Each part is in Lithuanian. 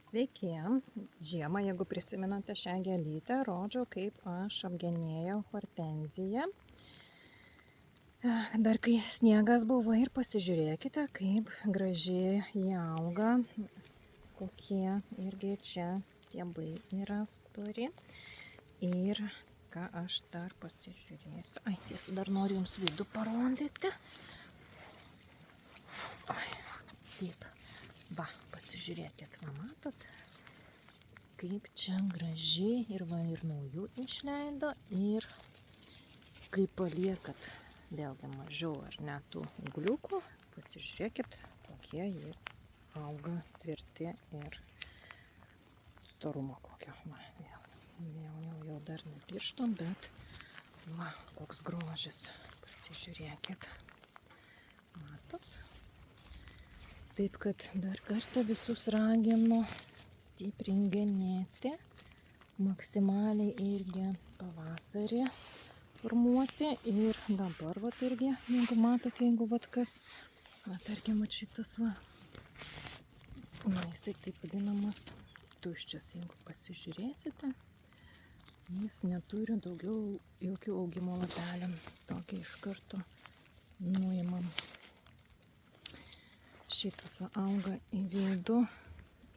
Sveiki. Žiemą, jeigu prisimenate šią gėlytę, rodžiau, kaip aš apgenėjau hortenziją. Dar kai sniegas buvo ir pasižiūrėkite, kaip gražiai jie auga. Kokie irgi čia stiebai yra stori. Ir ką aš dar pasižiūrėsiu. Ai, tiesa, dar noriu jums vidų parodyti. Ai, taip. Va, pasižiūrėkit, va, matot, kaip čia gražiai ir va, ir naujų išleido, ir kaip paliekat vėlgi mažiau ar ne tų ūgliukų, pasižiūrėkit, kokie jie auga tvirti ir storumo kokio. Va, jau dar nepirštom, bet va, koks grožis, pasižiūrėkit, matot. Taip kad dar kartą visus raginu stipriai genėti, maksimaliai irgi pavasarį formuoti. Ir dabar vat irgi, jeigu matot, jeigu vat kas, va, tarkim, vat šitas va, na, jisai taip vadinamas tuščias, jeigu pasižiūrėsite, jis neturi daugiau jokių augimo lapelių, tokį iš karto nuimam. Šitas auga į vidų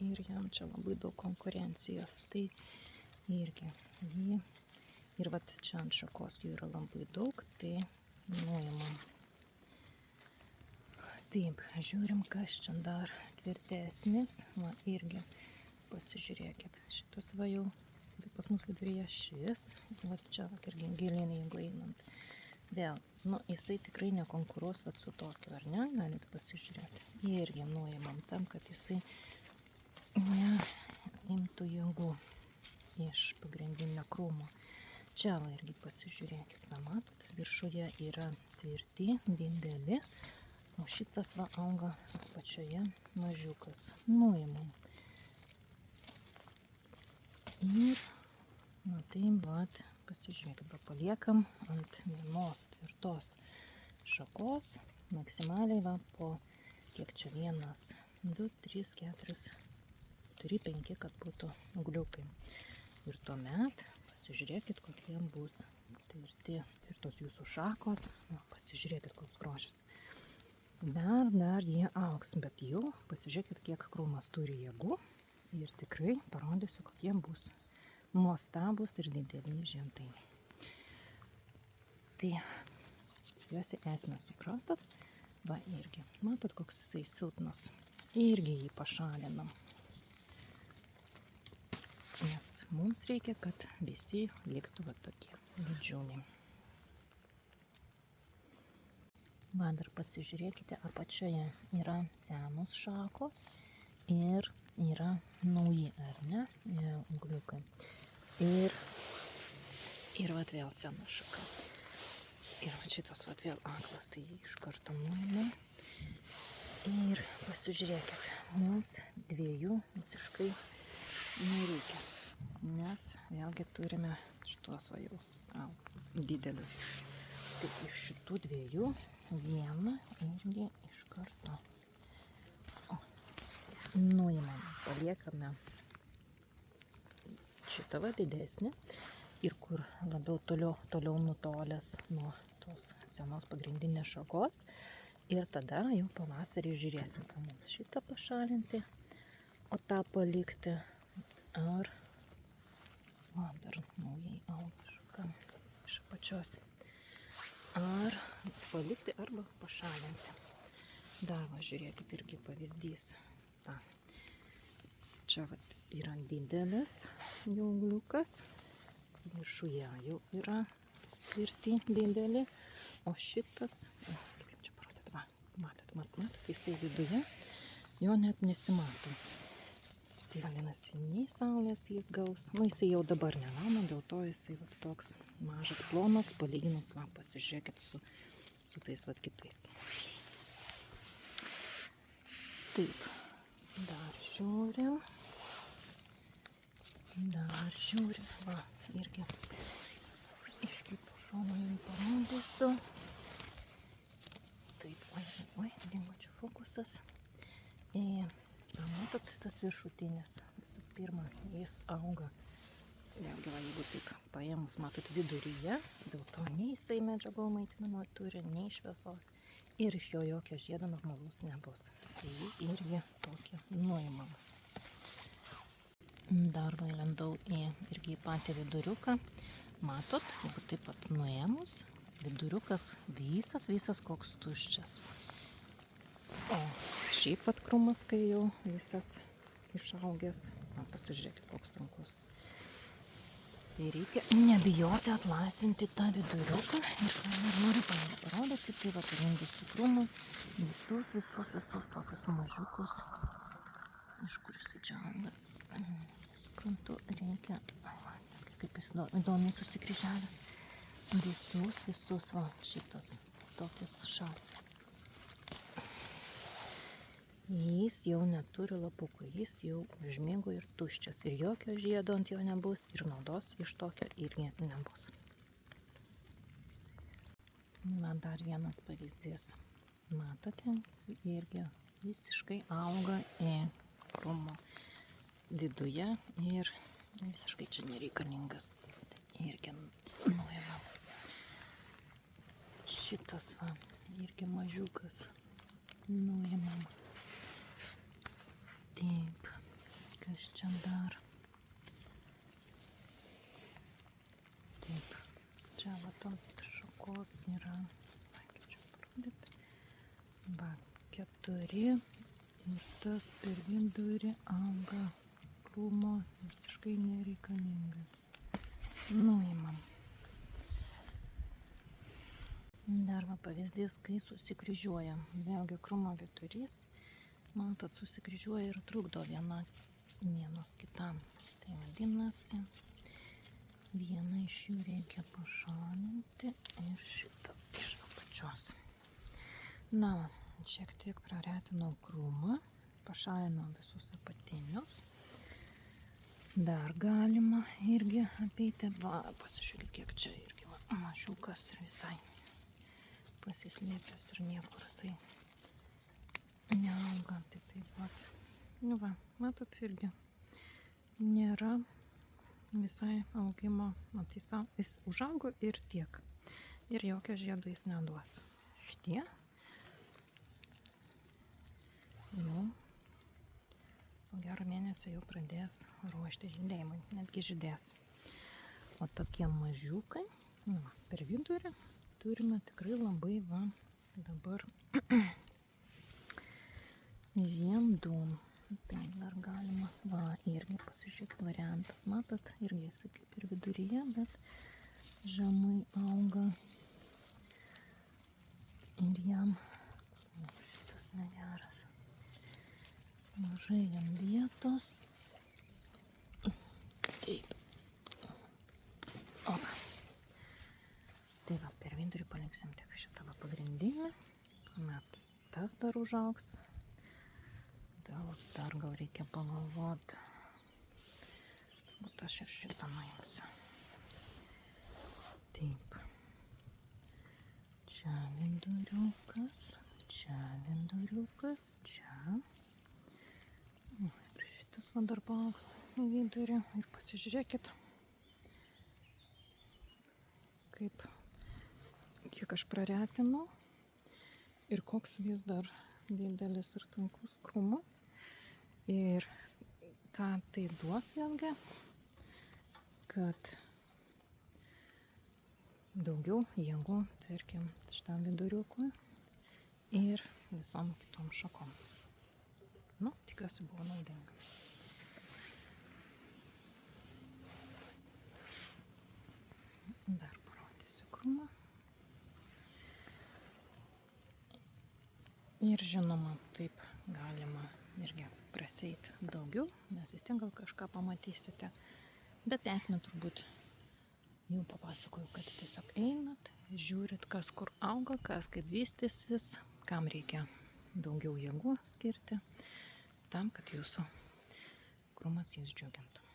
ir jam čia labai daug konkurencijos, tai irgi jį, ir vat čia ant šakos jų yra labai daug, tai nuimam. Taip, žiūrim, kas čia dar tvirtesnis, va, irgi pasižiūrėkit, šitas va jau, pas mus viduryje šis, vat čia irgi gilin, jeigu einant. Vėl, nu, jisai tikrai nekonkuruos vat su tokiu, ar ne? Galite pasižiūrėti. Irgi nuimam tam, kad jisai imtų jėgų iš pagrindinio krūmo. Čia va irgi pasižiūrėkit, va, matot, viršuje yra tvirti, dideli, o šitas va auga apačioje mažiukas. Nuimam. Ir, na taip, vat, pasižiūrėkit, paliekam ant vienos tvirtos šakos, maksimaliai va po, kiek čia 1, 2, 3, 4, 4, 5, kad būtų ūgliukai. Ir tuomet pasižiūrėkit, kokie bus tvirtos jūsų šakos, na, pasižiūrėkit, koks grožis. Dar jie augs, bet jau pasižiūrėkit, kiek krūmas turi jėgų ir tikrai parodysiu, kokie bus nuostabus ir dideli žiedai. Tai juosi esmę supratot, va irgi, matot, koks jisai silpnas, irgi jį pašalinam, nes mums reikia, kad visi liktų va tokie didžiuliai. Va, dar pasižiūrėkite, apačioje yra senos šakos ir yra nauji, ar ne, ūgliukai. Ir vat vėl sena šaka. Ir vat šitas vat vėl aklas, tai jį iš karto nuėmė. Ir pasižiūrėkit, mums 2 visiškai nereikia, nes vėlgi turime šitos va jau didelius. Tai iš šitų 2 vieną irgi iš karto nuimam, paliekame šitą va didesnį ir kur labiau toliau nutolęs nuo tos senos pagrindinės šakos. Ir tada jau pavasarį žiūrėsim, ką mums šitą pašalinti, o tą palikti, ar dar naujai auga šaka iš apačios, ar palikti arba pašalinti. Dar va, žiūrėkit, irgi pavyzdys. Va. Čia va, yra didelis jau ūgliukas, viršuje jau yra tvirti dideli, o šitas, kaip čia parodyti, va, matot, jisai viduje, jo net nesimato. Tai vadinasi, nei saulės jis gaus, nu jisai jau dabar negauna, dėl to jisai va, toks mažas plonas, palyginus, va, pasižiūrėkit su tais va kitais. Taip. Dar žiūrim, va, irgi iš kito šono jums parodysiu. Taip, oi, dingo čia fokusas. Matot, tas viršutinis pirma, jis auga. Vėlgi, va, jeigu taip paėmus, matot, viduryje, dėl to nei jisai medžiagų maitinimo turi, nei šviesos. Ir iš jo jokio žiedo normalaus nebus. Tai jį irgi tokį nuimam. Dar įlendau irgi į patį viduriuką. Matot, jeigu taip pat nuėmus, viduriukas visas koks tuščias. O šiaip vat krūmas, kai jau visas išaugęs, pasižiūrėkit, koks tankus. Tai reikia nebijoti atlaisvinti tą viduriuką. Ir ką noriu parodyti, tai va parengusiu krūmų visus tokius mažiukus. Iš kur jisai čia auga? Suprantu, reikia, kaip jis įdomiai susikryžiavęs. Visus, va, šitas tokius Jis jau neturi lapukų, jis jau užmigo ir tuščias. Ir jokio žiedo ant jo nebus, ir naudos iš tokio irgi nebus. Na, dar vienas pavyzdys. Matote, irgi visiškai auga į krūmo viduje ir visiškai čia nereikalingas. Irgi nuėmam. Šitas, va, irgi mažiukas nuėmam. Taip, kas čia dar? Taip, čia va ant šakos yra, kaip čia parodyti, va, 4 ir tas per vidurį auga krūmo visiškai nereikalingas. Nuimam. Dar va pavyzdys, kai susikryžiuoja. Vėlgi krūmo vidurys. Matot, susikryžiuoja ir trukdo vienas kitam. Tai vadinasi, vieną iš jų reikia pašalinti ir šitas iš apačios. Na, šiek tiek praretinau krūmą, pašalinau visus apatinius. Dar galima irgi apeiti, va, pasižiūrėkit, kiek čia irgi mažiukas ir visai pasislėpęs ir niekur jisai neauga, tai taip pat. Nu va, matot, irgi nėra visai augimo, jis užaugo ir tiek. Ir jokio žiedo jis neduos. Šitie, jau po gero mėnesio jau pradės ruošti žydėjimui, netgi žydės. O tokie mažiukai, nu va, per vidurį turime tikrai labai va dabar žiedų. Tai dar galima, va, irgi pasižiūrėti variantas. Matot, irgi jis kaip ir viduryje, bet žemai auga. Ir jam, šitas negeras, mažai jam vietos. Taip. Opa. Tai va, per vidurį paliksim tik šitą va pagrindinį. Tuomet tas dar užaugs. Dar gal reikia pagalvoti. Turbūt aš ir šitą nuimsiu. Taip. Čia viduriukas, čia viduriukas, čia. Ir šitas va dar paaugs į vidurį. Ir pasižiūrėkit, kiek aš praretinau ir koks vis dar didelis ir tankus krūmas. Ir ką tai duos vėlgi, kad daugiau jėgų, tarkim, šitam viduriukui ir visom kitom šakom. Nu, tikiuosi buvo naudinga. Dar parodysiu krūmą. Ir žinoma, taip galima irgi praseit daugiau, nes vis tiek gal kažką pamatysite. Bet esmė turbūt jau papasakoju, kad tiesiog einat, žiūrit, kas kur auga, kas kaip vystysis, kam reikia daugiau jėgų skirti, tam, kad jūsų krūmas jūs džiugintų.